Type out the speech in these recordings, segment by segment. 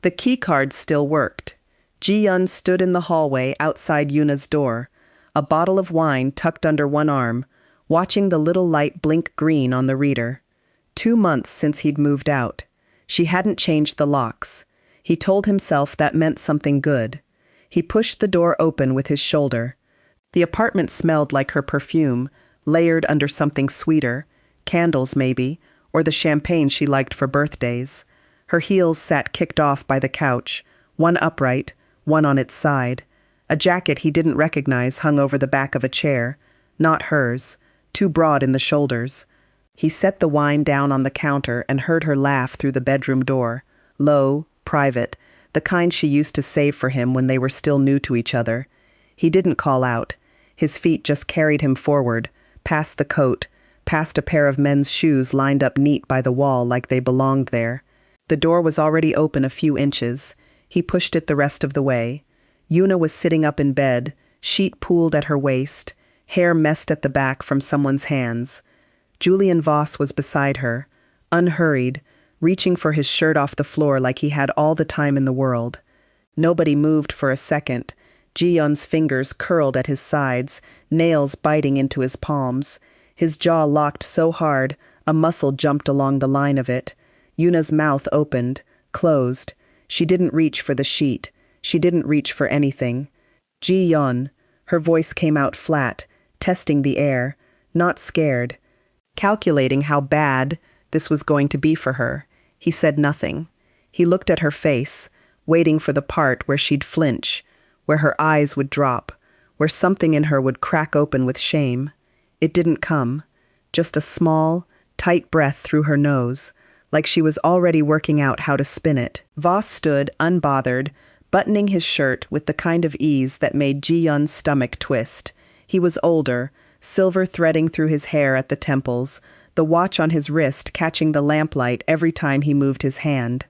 The keycard still worked. Ji-yeon stood in the hallway outside Yuna's door, a bottle of wine tucked under one arm, watching the little light blink green on the reader. 2 months since he'd moved out. She hadn't changed the locks. He told himself that meant something good. He pushed the door open with his shoulder. The apartment smelled like her perfume, layered under something sweeter, candles maybe, or the champagne she liked for birthdays. Her heels sat kicked off by the couch, one upright, one on its side. A jacket he didn't recognize hung over the back of a chair, not hers, too broad in the shoulders. He set the wine down on the counter and heard her laugh through the bedroom door, low, private, the kind she used to save for him when they were still new to each other. He didn't call out. His feet just carried him forward, past the coat, past a pair of men's shoes lined up neat by the wall like they belonged there. The door was already open a few inches. He pushed it the rest of the way. Yuna was sitting up in bed, sheet pooled at her waist, hair messed at the back from someone's hands. Julian Voss was beside her, unhurried, reaching for his shirt off the floor like he had all the time in the world. Nobody moved for a second. Ji-yeon's fingers curled at his sides, nails biting into his palms. His jaw locked so hard, a muscle jumped along the line of it. Yuna's mouth opened, closed. She didn't reach for the sheet. She didn't reach for anything. Ji-yeon. Her voice came out flat, testing the air, not scared. Calculating how bad this was going to be for her, he said nothing. He looked at her face, waiting for the part where she'd flinch, where her eyes would drop, where something in her would crack open with shame. It didn't come. Just a small, tight breath through her nose, like she was already working out how to spin it. Voss stood, unbothered, buttoning his shirt with the kind of ease that made Ji-yeon's stomach twist. He was older, silver threading through his hair at the temples, the watch on his wrist catching the lamplight every time he moved his hand.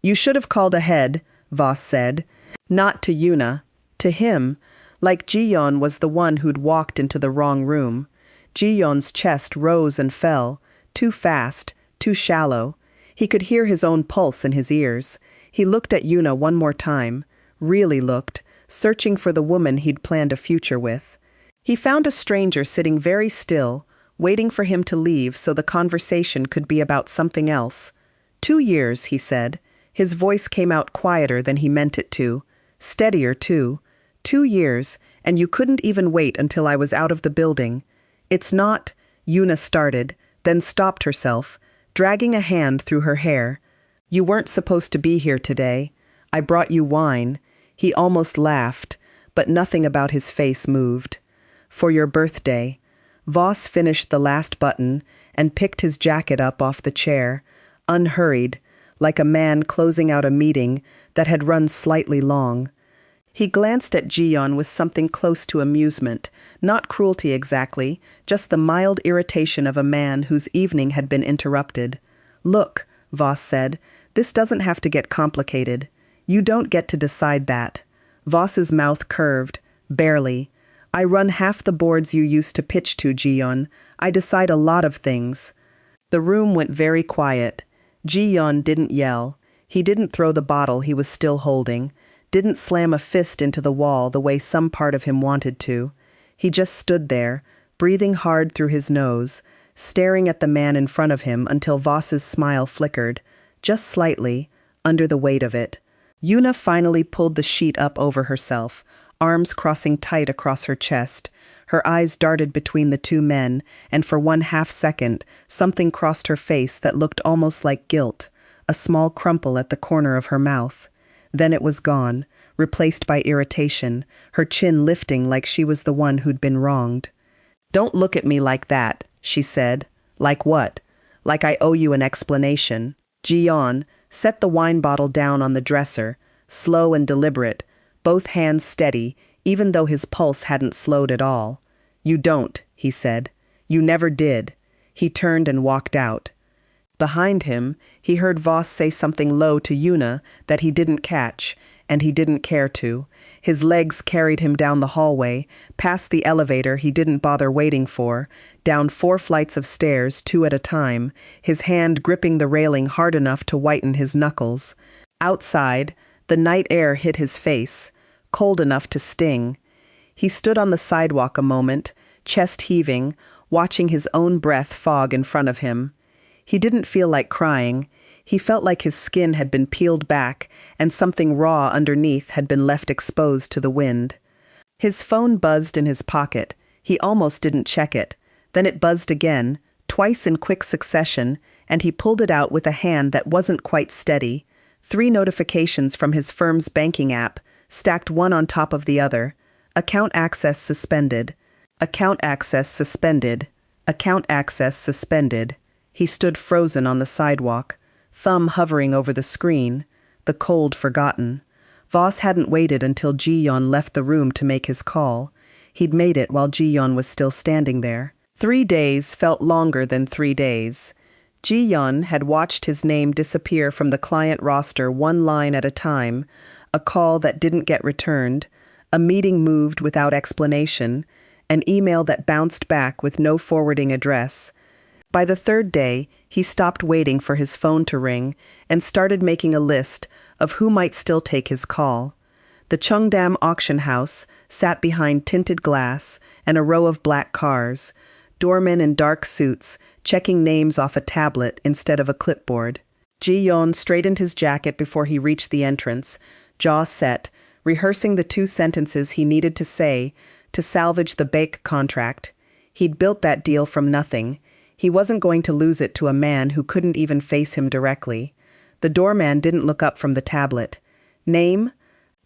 "You should have called ahead," Voss said. Not to Yuna, to him, like Ji-yeon was the one who'd walked into the wrong room. Ji-yeon's chest rose and fell, too fast, too shallow. He could hear his own pulse in his ears. He looked at Yuna one more time, really looked, searching for the woman he'd planned a future with. He found a stranger sitting very still, waiting for him to leave so the conversation could be about something else. 2 years, he said. His voice came out quieter than he meant it to. Steadier, too. 2 years, and you couldn't even wait until I was out of the building. It's not, Yuna started, then stopped herself, dragging a hand through her hair. You weren't supposed to be here today. I brought you wine. He almost laughed, but nothing about his face moved. For your birthday. Voss finished the last button and picked his jacket up off the chair, unhurried, like a man closing out a meeting that had run slightly long. He glanced at Ji-yeon with something close to amusement, not cruelty exactly, just the mild irritation of a man whose evening had been interrupted. "Look," Voss said, "this doesn't have to get complicated. You don't get to decide that." Voss's mouth curved, barely. "I run half the boards you used to pitch to, Ji-yeon. I decide a lot of things." The room went very quiet. Ji-yeon didn't yell. He didn't throw the bottle he was still holding, didn't slam a fist into the wall the way some part of him wanted to. He just stood there, breathing hard through his nose, staring at the man in front of him until Voss's smile flickered, just slightly, under the weight of it. Yuna finally pulled the sheet up over herself, arms crossing tight across her chest. Her eyes darted between the two men, and for 1/2 second, something crossed her face that looked almost like guilt, a small crumple at the corner of her mouth. Then it was gone, replaced by irritation, her chin lifting like she was the one who'd been wronged. "Don't look at me like that," she said. "Like what? Like I owe you an explanation." Ji-yeon set the wine bottle down on the dresser, slow and deliberate, both hands steady, even though his pulse hadn't slowed at all. "You don't," he said. "You never did." He turned and walked out. Behind him, he heard Voss say something low to Yuna that he didn't catch, and he didn't care to. His legs carried him down the hallway, past the elevator he didn't bother waiting for, down 4 flights of stairs, 2 at a time, his hand gripping the railing hard enough to whiten his knuckles. Outside, the night air hit his face, cold enough to sting. He stood on the sidewalk a moment, chest heaving, watching his own breath fog in front of him. He didn't feel like crying. He felt like his skin had been peeled back and something raw underneath had been left exposed to the wind. His phone buzzed in his pocket. He almost didn't check it. Then it buzzed again, twice in quick succession, and he pulled it out with a hand that wasn't quite steady. 3 notifications from his firm's banking app, stacked one on top of the other. Account access suspended. Account access suspended. Account access suspended. He stood frozen on the sidewalk, thumb hovering over the screen, the cold forgotten. Voss hadn't waited until Ji-yeon left the room to make his call. He'd made it while Ji-yeon was still standing there. 3 days felt longer than 3 days. Ji-yeon had watched his name disappear from the client roster one line at a time, a call that didn't get returned, a meeting moved without explanation, an email that bounced back with no forwarding address. By the 3rd day, he stopped waiting for his phone to ring and started making a list of who might still take his call. The Cheongdam auction house sat behind tinted glass and a row of black cars, doormen in dark suits checking names off a tablet instead of a clipboard. Ji-yeon straightened his jacket before he reached the entrance, jaw set, rehearsing the 2 sentences he needed to say to salvage the bake contract. He'd built that deal from nothing. He wasn't going to lose it to a man who couldn't even face him directly. The doorman didn't look up from the tablet. Name?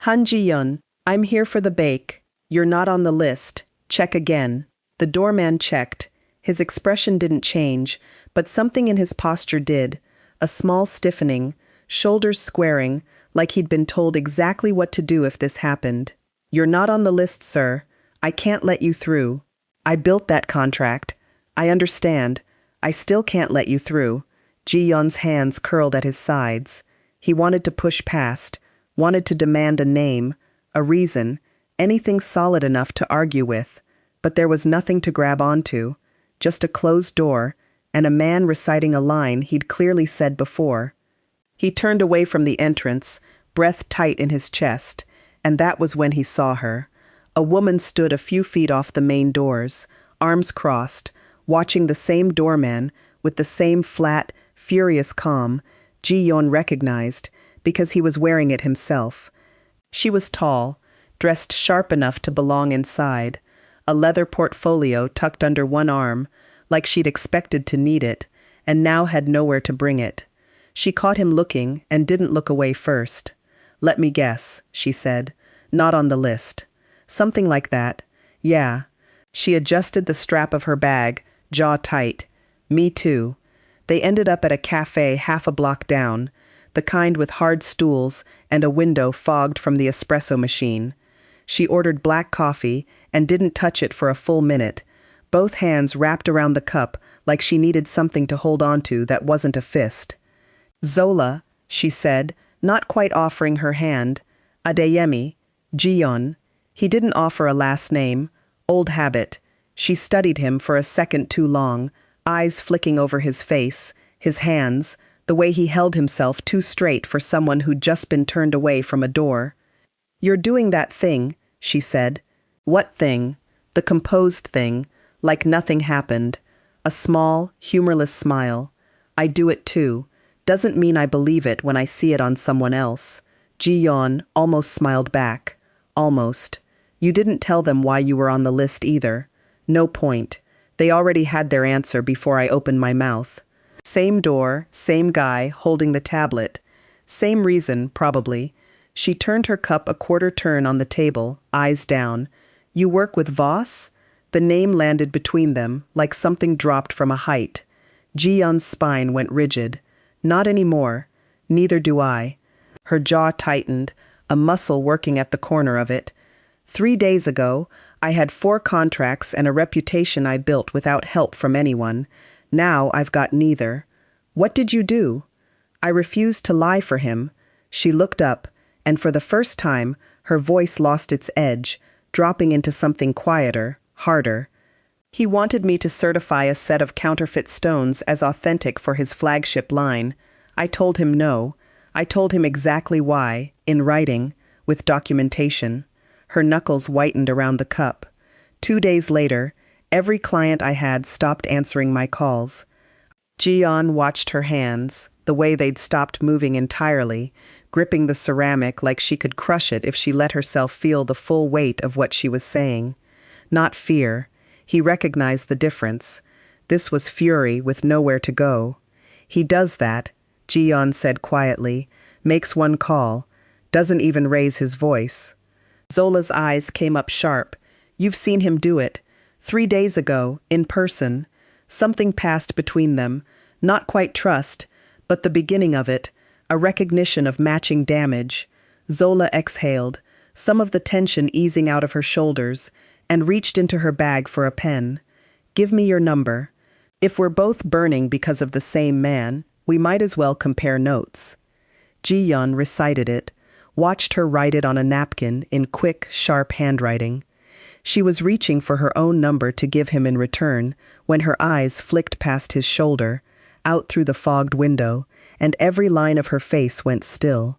Han Ji-yeon. I'm here for the bake. You're not on the list. Check again. The doorman checked. His expression didn't change, but something in his posture did. A small stiffening, shoulders squaring, like he'd been told exactly what to do if this happened. You're not on the list, sir. I can't let you through. I built that contract. I understand. I still can't let you through. Ji-yeon's hands curled at his sides. He wanted to push past, wanted to demand a name, a reason, anything solid enough to argue with. But there was nothing to grab onto, just a closed door, and a man reciting a line he'd clearly said before. He turned away from the entrance, breath tight in his chest, and that was when he saw her. A woman stood a few feet off the main doors, arms crossed, watching the same doorman with the same flat, furious calm Ji-yeon recognized because he was wearing it himself. She was tall, dressed sharp enough to belong inside, a leather portfolio tucked under one arm, like she'd expected to need it, and now had nowhere to bring it. She caught him looking and didn't look away first. "Let me guess," she said. "Not on the list." Something like that. Yeah. She adjusted the strap of her bag, jaw tight. Me too. They ended up at a cafe half a block down, the kind with hard stools and a window fogged from the espresso machine. She ordered black coffee and didn't touch it for a full minute, both hands wrapped around the cup like she needed something to hold onto that wasn't a fist. "Zola," she said, not quite offering her hand. "Adeyemi. Ji-yeon." He didn't offer a last name. Old habit. She studied him for a second too long, eyes flicking over his face, his hands, the way he held himself too straight for someone who'd just been turned away from a door. "You're doing that thing," she said. What thing? The composed thing, like nothing happened. A small, humorless smile. "I do it too. Doesn't mean I believe it when I see it on someone else." Ji-yeon almost smiled back. Almost. "You didn't tell them why you were on the list either. No point. They already had their answer before I opened my mouth." Same door, same guy, holding the tablet. Same reason, probably. She turned her cup a quarter turn on the table, eyes down. "You work with Voss?" The name landed between them, like something dropped from a height. Ji-yeon's spine went rigid. "Not anymore. Neither do I." Her jaw tightened, a muscle working at the corner of it. 3 days ago, I had 4 contracts and a reputation I built without help from anyone. Now I've got neither. What did you do? I refused to lie for him. She looked up, and for the first time, her voice lost its edge, dropping into something quieter, harder. He wanted me to certify a set of counterfeit stones as authentic for his flagship line. I told him no. I told him exactly why, in writing, with documentation. Her knuckles whitened around the cup. 2 days later, every client I had stopped answering my calls. Ji-yeon watched her hands, the way they'd stopped moving entirely, gripping the ceramic like she could crush it if she let herself feel the full weight of what she was saying. Not fear. He recognized the difference. This was fury with nowhere to go. He does that, Ji-yeon said quietly, makes one call, doesn't even raise his voice. Zola's eyes came up sharp. You've seen him do it. 3 days ago, in person. Something passed between them. Not quite trust, but the beginning of it, a recognition of matching damage. Zola exhaled, some of the tension easing out of her shoulders, and reached into her bag for a pen. Give me your number. If we're both burning because of the same man, we might as well compare notes. Ji-yeon recited it, watched her write it on a napkin in quick, sharp handwriting. She was reaching for her own number to give him in return when her eyes flicked past his shoulder, out through the fogged window, and every line of her face went still.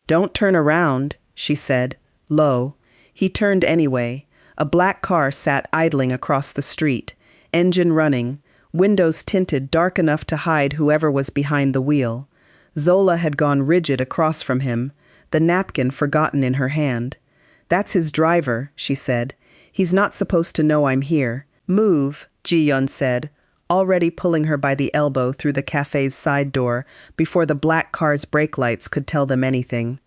Don't turn around, she said, low. He turned anyway. A black car sat idling across the street, engine running, windows tinted dark enough to hide whoever was behind the wheel. Zola had gone rigid across from him, the napkin forgotten in her hand. That's his driver, she said. He's not supposed to know I'm here. Move, Ji-yeon said, already pulling her by the elbow through the cafe's side door before the black car's brake lights could tell them anything.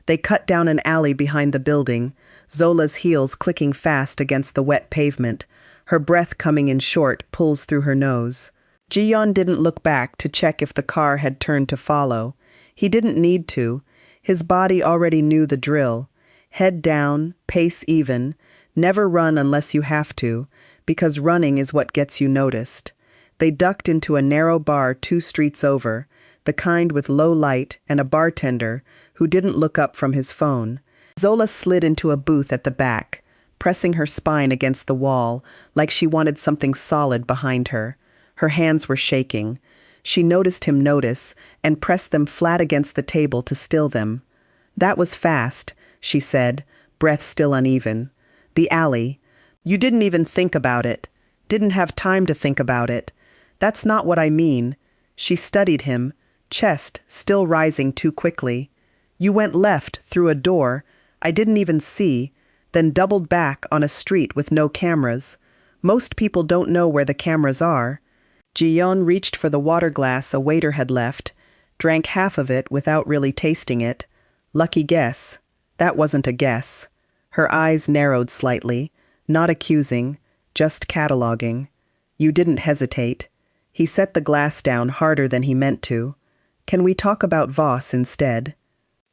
They cut down an alley behind the building, Zola's heels clicking fast against the wet pavement, her breath coming in short pulls through her nose. Ji-yeon didn't look back to check if the car had turned to follow. He didn't need to. His body already knew the drill. Head down, pace even, never run unless you have to, because running is what gets you noticed. They ducked into a narrow bar 2 streets over, the kind with low light and a bartender who didn't look up from his phone. Zola slid into a booth at the back, pressing her spine against the wall like she wanted something solid behind her. Her hands were shaking. She noticed him notice and pressed them flat against the table to still them. That was fast, she said, breath still uneven. The alley. You didn't even think about it. Didn't have time to think about it. That's not what I mean. She studied him, chest still rising too quickly. You went left through a door I didn't even see, then doubled back on a street with no cameras. Most people don't know where the cameras are. Ji-yeon reached for the water glass a waiter had left, drank half of it without really tasting it. Lucky guess. That wasn't a guess. Her eyes narrowed slightly, not accusing, just cataloging. You didn't hesitate. He set the glass down harder than he meant to. Can we talk about Voss instead?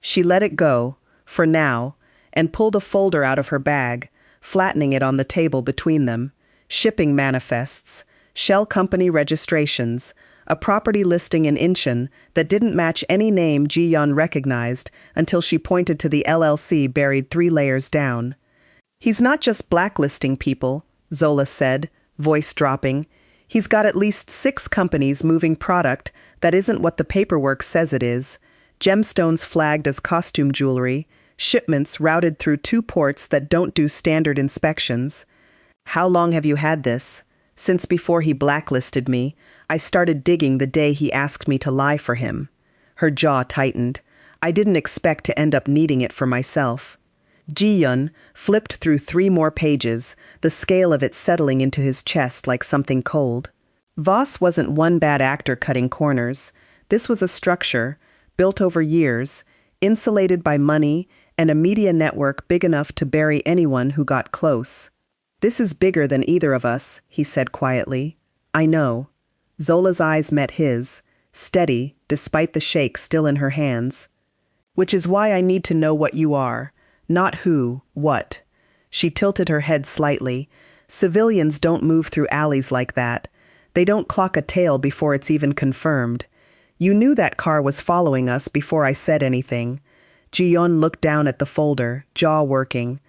She let it go, for now, and pulled a folder out of her bag, flattening it on the table between them. Shipping manifests, shell company registrations, a property listing in Incheon that didn't match any name Ji-yeon recognized until she pointed to the LLC buried 3 layers down. He's not just blacklisting people, Zola said, voice dropping. He's got at least 6 companies moving product that isn't what the paperwork says it is. Gemstones flagged as costume jewelry, shipments routed through 2 ports that don't do standard inspections. How long have you had this? Since before he blacklisted me. I started digging the day he asked me to lie for him. Her jaw tightened. I didn't expect to end up needing it for myself. Ji-yeon flipped through 3 more pages, the scale of it settling into his chest like something cold. Voss wasn't one bad actor cutting corners. This was a structure, built over years, insulated by money and a media network big enough to bury anyone who got close. This is bigger than either of us, he said quietly. I know. Zola's eyes met his, steady, despite the shake still in her hands. Which is why I need to know what you are, not who, what. She tilted her head slightly. Civilians don't move through alleys like that. They don't clock a tail before it's even confirmed. You knew that car was following us before I said anything. Ji-yeon looked down at the folder, jaw working.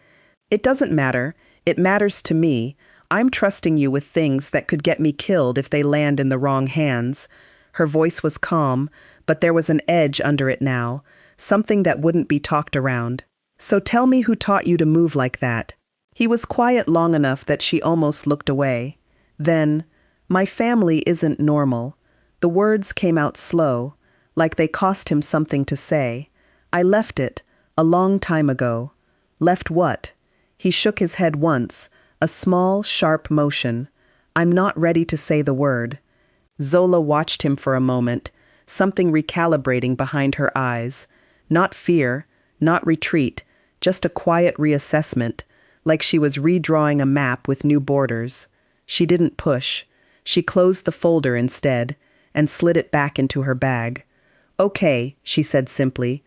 It doesn't matter. It matters to me. I'm trusting you with things that could get me killed if they land in the wrong hands. Her voice was calm, but there was an edge under it now, something that wouldn't be talked around. "So tell me who taught you to move like that." He was quiet long enough that she almost looked away. Then, "My family isn't normal." The words came out slow, like they cost him something to say. "I left it, a long time ago." "Left what?" He shook his head once, a small, sharp motion. "I'm not ready to say the word." Zola watched him for a moment, something recalibrating behind her eyes. Not fear, not retreat, just a quiet reassessment, like she was redrawing a map with new borders. She didn't push. She closed the folder instead, and slid it back into her bag. "Okay," she said simply.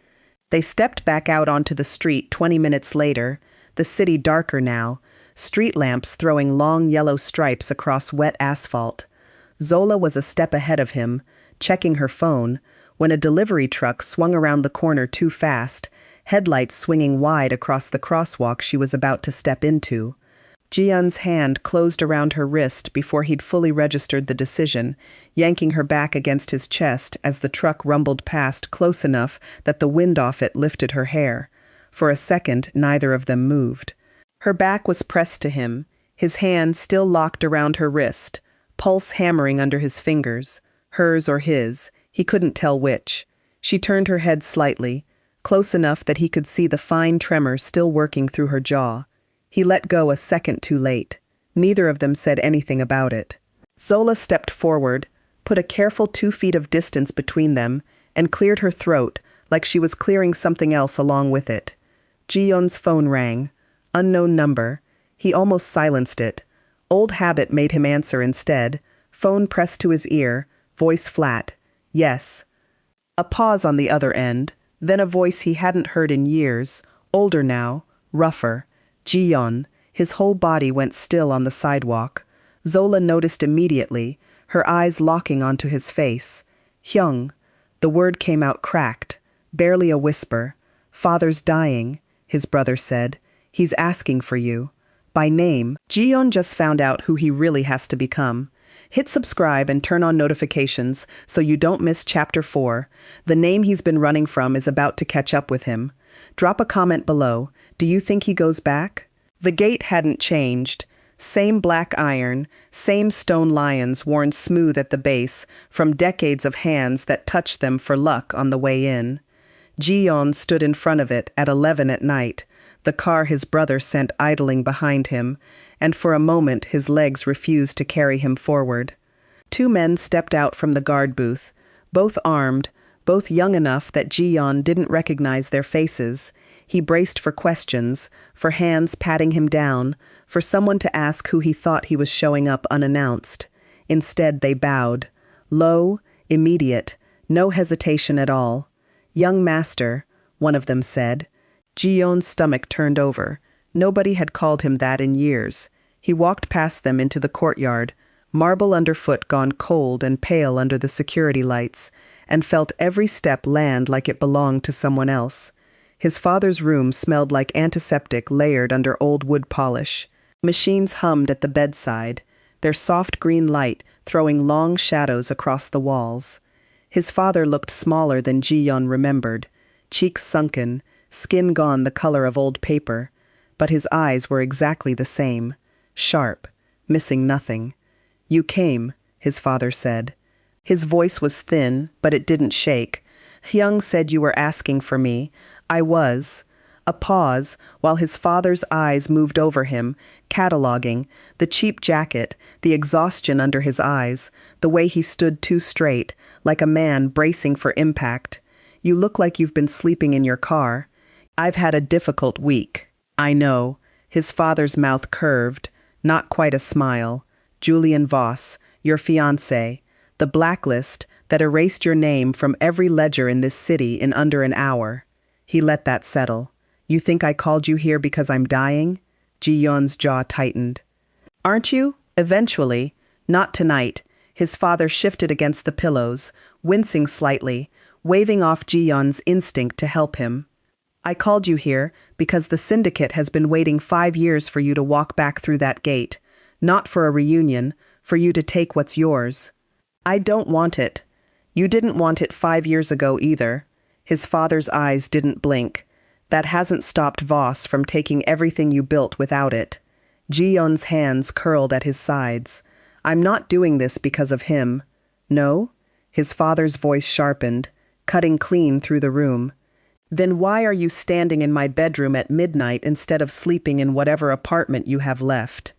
They stepped back out onto the street 20 minutes later, the city darker now, street lamps throwing long yellow stripes across wet asphalt. Zola was a step ahead of him, checking her phone, when a delivery truck swung around the corner too fast, headlights swinging wide across the crosswalk she was about to step into. Ji-yeon's hand closed around her wrist before he'd fully registered the decision, yanking her back against his chest as the truck rumbled past close enough that the wind off it lifted her hair. For a second, neither of them moved. Her back was pressed to him, his hand still locked around her wrist, pulse hammering under his fingers, hers or his, he couldn't tell which. She turned her head slightly, close enough that he could see the fine tremor still working through her jaw. He let go a second too late. Neither of them said anything about it. Zola stepped forward, put a careful 2 feet of distance between them, and cleared her throat like she was clearing something else along with it. Ji-yeon's phone rang. Unknown number. He almost silenced it. Old habit made him answer instead. Phone pressed to his ear, voice flat. "Yes." A pause on the other end, then a voice he hadn't heard in years, older now, rougher. Ji-yeon. His whole body went still on the sidewalk. Zola noticed immediately, her eyes locking onto his face. "Hyung." The word came out cracked, barely a whisper. "Father's dying," his brother said. "He's asking for you." By name. Ji-yeon just found out who he really has to become. Hit subscribe and turn on notifications so you don't miss Chapter 4. The name he's been running from is about to catch up with him. Drop a comment below. Do you think he goes back? The gate hadn't changed. Same black iron, same stone lions worn smooth at the base from decades of hands that touched them for luck on the way in. Ji-yeon stood in front of it at 11 at night, the car his brother sent idling behind him, and for a moment his legs refused to carry him forward. 2 men stepped out from the guard booth, both armed, both young enough that Ji-yeon didn't recognize their faces. He braced for questions, for hands patting him down, for someone to ask who he thought he was showing up unannounced. Instead they bowed. Low, immediate, no hesitation at all. "Young master," one of them said. Ji-yeon's stomach turned over. Nobody had called him that in years. He walked past them into the courtyard, marble underfoot gone cold and pale under the security lights, and felt every step land like it belonged to someone else. His father's room smelled like antiseptic layered under old wood polish. Machines hummed at the bedside, their soft green light throwing long shadows across the walls. His father looked smaller than Ji-yeon remembered, cheeks sunken, skin gone the color of old paper, but his eyes were exactly the same, sharp, missing nothing. "You came," his father said. His voice was thin, but it didn't shake. "Hyung said you were asking for me. I was." A pause, while his father's eyes moved over him, cataloging, the cheap jacket, the exhaustion under his eyes, the way he stood too straight, like a man bracing for impact. "You look like you've been sleeping in your car." "I've had a difficult week." "I know." His father's mouth curved, not quite a smile. "Julian Voss, your fiancé, the blacklist that erased your name from every ledger in this city in under an hour." He let that settle. "You think I called you here because I'm dying?" Ji-yeon's jaw tightened. "Aren't you? Eventually. Not tonight." His father shifted against the pillows, wincing slightly, waving off Ji-yeon's instinct to help him. "I called you here because the syndicate has been waiting 5 years for you to walk back through that gate. Not for a reunion, for you to take what's yours." "I don't want it." You didn't want it 5 years ago either. His father's eyes didn't blink. That hasn't stopped Voss from taking everything you built without it. Ji-yeon's hands curled at his sides. I'm not doing this because of him. No? His father's voice sharpened, cutting clean through the room. Then why are you standing in my bedroom at midnight instead of sleeping in whatever apartment you have left?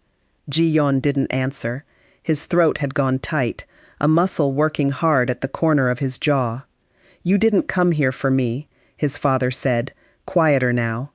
Ji-yeon didn't answer. His throat had gone tight, a muscle working hard at the corner of his jaw. You didn't come here for me, his father said, quieter now.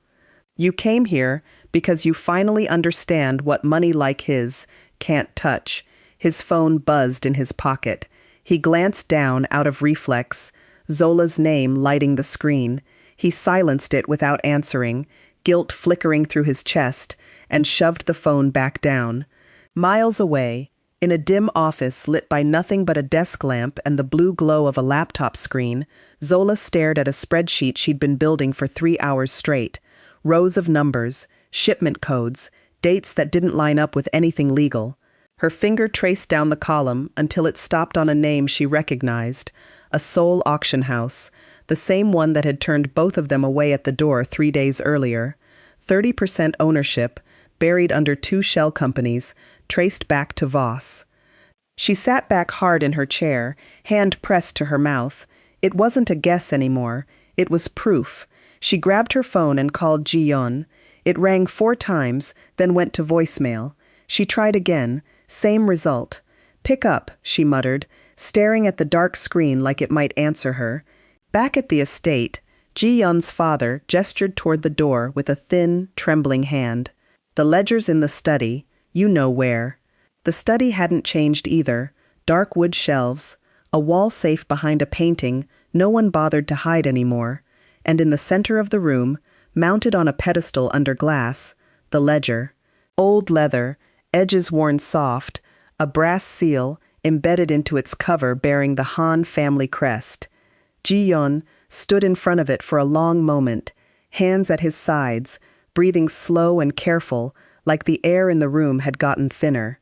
You came here because you finally understand what money like his can't touch. His phone buzzed in his pocket. He glanced down out of reflex, Zola's name lighting the screen. He silenced it without answering, guilt flickering through his chest, and shoved the phone back down. Miles away, in a dim office lit by nothing but a desk lamp and the blue glow of a laptop screen, Zola stared at a spreadsheet she'd been building for 3 hours straight. Rows of numbers, shipment codes, dates that didn't line up with anything legal. Her finger traced down the column until it stopped on a name she recognized, a Seoul auction house, the same one that had turned both of them away at the door 3 days earlier. 30% ownership, buried under 2 shell companies, traced back to Voss. She sat back hard in her chair, hand pressed to her mouth. It wasn't a guess anymore. It was proof. She grabbed her phone and called Ji-yeon. It rang 4 times, then went to voicemail. She tried again. Same result. Pick up, she muttered, staring at the dark screen like it might answer her. Back at the estate, Ji-yeon's father gestured toward the door with a thin, trembling hand. The ledger's in the study, you know where. The study hadn't changed either. Dark wood shelves, a wall safe behind a painting no one bothered to hide anymore, and in the center of the room, mounted on a pedestal under glass, the ledger. Old leather, edges worn soft, a brass seal embedded into its cover bearing the Han family crest. Ji-yeon stood in front of it for a long moment, hands at his sides, breathing slow and careful, like the air in the room had gotten thinner.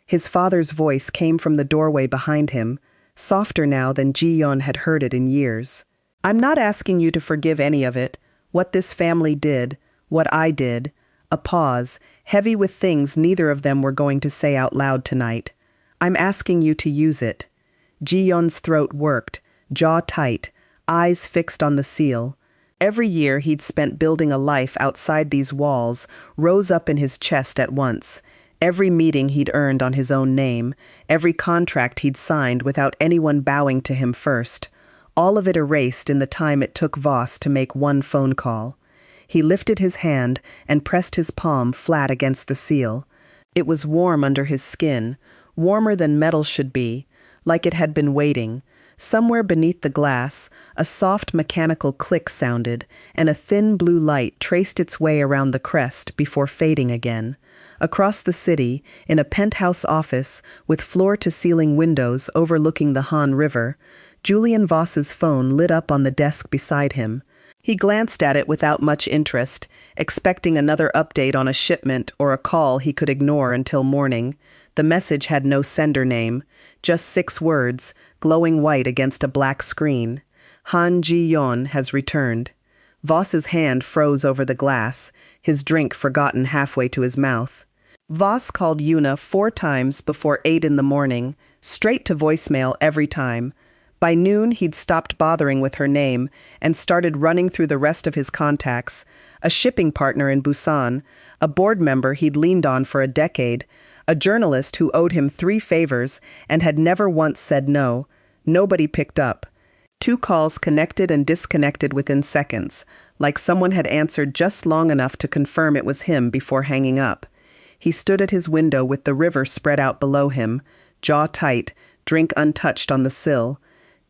His father's voice came from the doorway behind him, softer now than Ji-yeon had heard it in years. I'm not asking you to forgive any of it, what this family did, what I did. A pause, heavy with things neither of them were going to say out loud tonight. I'm asking you to use it. Ji-yeon's throat worked, jaw tight, eyes fixed on the seal. Every year he'd spent building a life outside these walls rose up in his chest at once. Every meeting he'd earned on his own name, every contract he'd signed without anyone bowing to him first. All of it erased in the time it took Voss to make one phone call. He lifted his hand and pressed his palm flat against the seal. It was warm under his skin, warmer than metal should be, like it had been waiting. Somewhere beneath the glass, a soft mechanical click sounded, and a thin blue light traced its way around the crest before fading again. Across the city, in a penthouse office with floor-to-ceiling windows overlooking the Han River, Julian Voss's phone lit up on the desk beside him. He glanced at it without much interest, expecting another update on a shipment or a call he could ignore until morning. The message had no sender name, just 6 words, glowing white against a black screen. Han Ji-yeon has returned. Voss's hand froze over the glass, his drink forgotten halfway to his mouth. Voss called Yuna 4 times before 8 in the morning, straight to voicemail every time. By noon, he'd stopped bothering with her name and started running through the rest of his contacts. A shipping partner in Busan, a board member he'd leaned on for a decade, a journalist who owed him 3 favors and had never once said no. Nobody picked up. 2 calls connected and disconnected within seconds, like someone had answered just long enough to confirm it was him before hanging up. He stood at his window with the river spread out below him, jaw tight, drink untouched on the sill.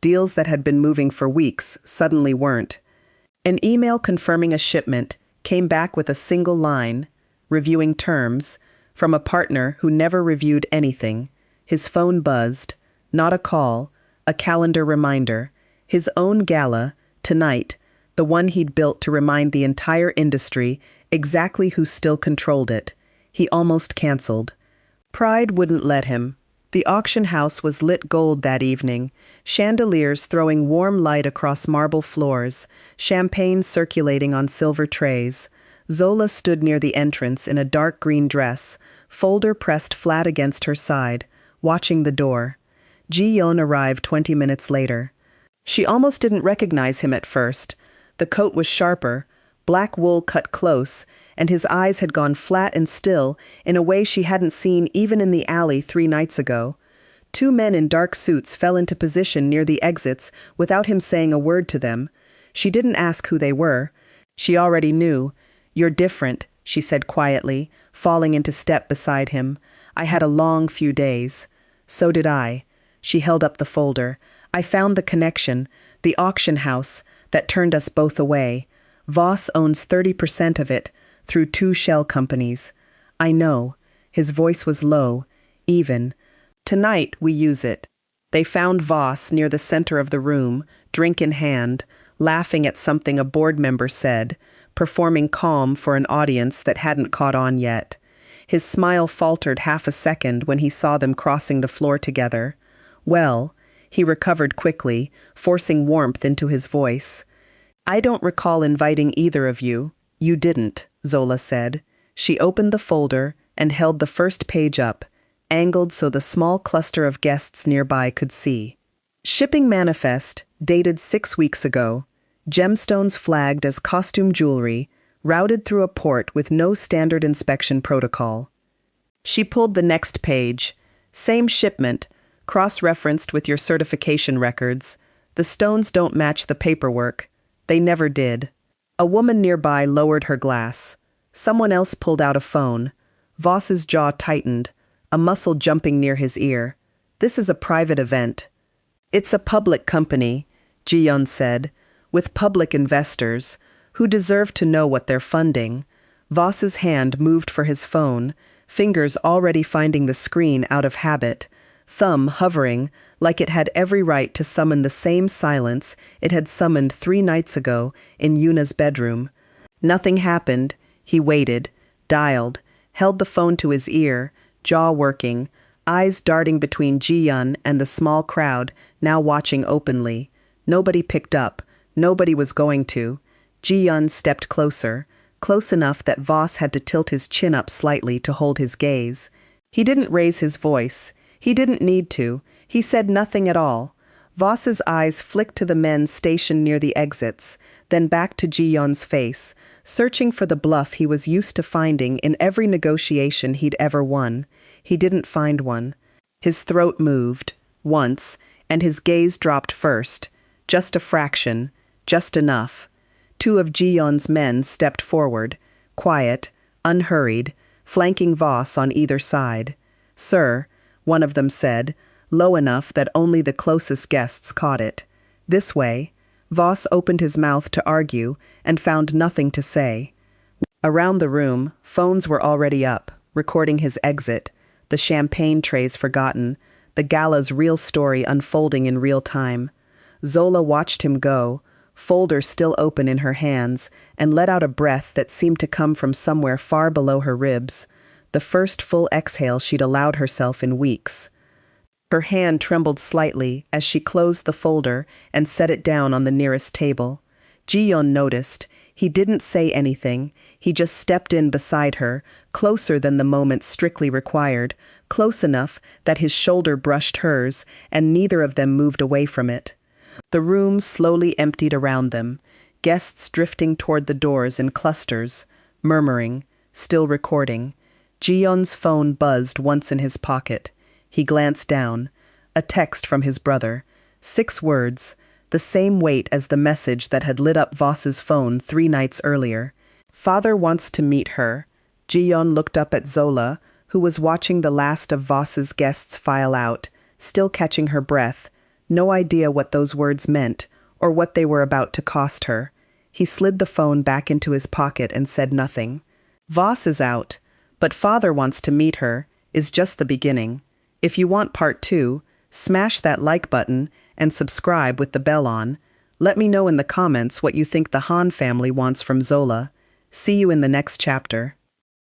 Deals that had been moving for weeks suddenly weren't. An email confirming a shipment came back with a single line, reviewing terms, from a partner who never reviewed anything. His phone buzzed. Not a call, a calendar reminder. His own gala, tonight, the one he'd built to remind the entire industry exactly who still controlled it. He almost canceled. Pride wouldn't let him. The auction house was lit gold that evening, chandeliers throwing warm light across marble floors, champagne circulating on silver trays. Zola stood near the entrance in a dark green dress, folder pressed flat against her side, watching the door. Ji-yeon arrived 20 minutes later. She almost didn't recognize him at first. The coat was sharper, black wool cut close, and his eyes had gone flat and still in a way she hadn't seen even in the alley 3 nights ago. 2 men in dark suits fell into position near the exits without him saying a word to them. She didn't ask who they were. She already knew. "You're different," she said quietly, falling into step beside him. "I had a long few days." "So did I." She held up the folder. "I found the connection, the auction house, that turned us both away. Voss owns 30% of it, through 2 shell companies." "I know." His voice was low, even. "Tonight we use it." They found Voss near the center of the room, drink in hand, laughing at something a board member said, performing calm for an audience that hadn't caught on yet. His smile faltered half a second when he saw them crossing the floor together. "Well," he recovered quickly, forcing warmth into his voice. "I don't recall inviting either of you." "You didn't," Zola said. She opened the folder and held the first page up, angled so the small cluster of guests nearby could see. Shipping manifest, dated 6 weeks ago. Gemstones flagged as costume jewelry, routed through a port with no standard inspection protocol. She pulled the next page. Same shipment, cross-referenced with your certification records. The stones don't match the paperwork. They never did. A woman nearby lowered her glass. Someone else pulled out a phone. Voss's jaw tightened, a muscle jumping near his ear. "This is a private event." "It's a public company," Ji-yeon said, "with public investors, who deserve to know what they're funding." Voss's hand moved for his phone, fingers already finding the screen out of habit, thumb hovering like it had every right to summon the same silence it had summoned 3 nights ago in Yuna's bedroom. Nothing happened. He waited, dialed, held the phone to his ear, jaw working, eyes darting between Ji-yeon and the small crowd now watching openly. Nobody picked up. Nobody was going to. Ji-yeon stepped closer, close enough that Voss had to tilt his chin up slightly to hold his gaze. He didn't raise his voice. He didn't need to. He said nothing at all. Voss's eyes flicked to the men stationed near the exits, then back to Ji-yeon's face, searching for the bluff he was used to finding in every negotiation he'd ever won. He didn't find one. His throat moved, once, and his gaze dropped first. Just a fraction, just enough. 2 of Ji-yeon's men stepped forward, quiet, unhurried, flanking Voss on either side. "Sir," one of them said, low enough that only the closest guests caught it. "This way." Voss opened his mouth to argue and found nothing to say. Around the room, phones were already up, recording his exit, the champagne trays forgotten, the gala's real story unfolding in real time. Zola watched him go, folder still open in her hands, and let out a breath that seemed to come from somewhere far below her ribs, the first full exhale she'd allowed herself in weeks. Her hand trembled slightly as she closed the folder and set it down on the nearest table. Ji-yeon noticed. He didn't say anything. He just stepped in beside her, closer than the moment strictly required, close enough that his shoulder brushed hers, and neither of them moved away from it. The room slowly emptied around them, guests drifting toward the doors in clusters, murmuring, still recording. Ji-yeon's phone buzzed once in his pocket. He glanced down. A text from his brother. 6 words, the same weight as the message that had lit up Voss's phone 3 nights earlier. "Father wants to meet her." Ji-yeon looked up at Zola, who was watching the last of Voss's guests file out, still catching her breath. No idea what those words meant, or what they were about to cost her. He slid the phone back into his pocket and said nothing. "Voss is out, but father wants to meet her," is just the beginning. If you want part 2, smash that like button and subscribe with the bell on. Let me know in the comments what you think the Han family wants from Zola. See you in the next chapter.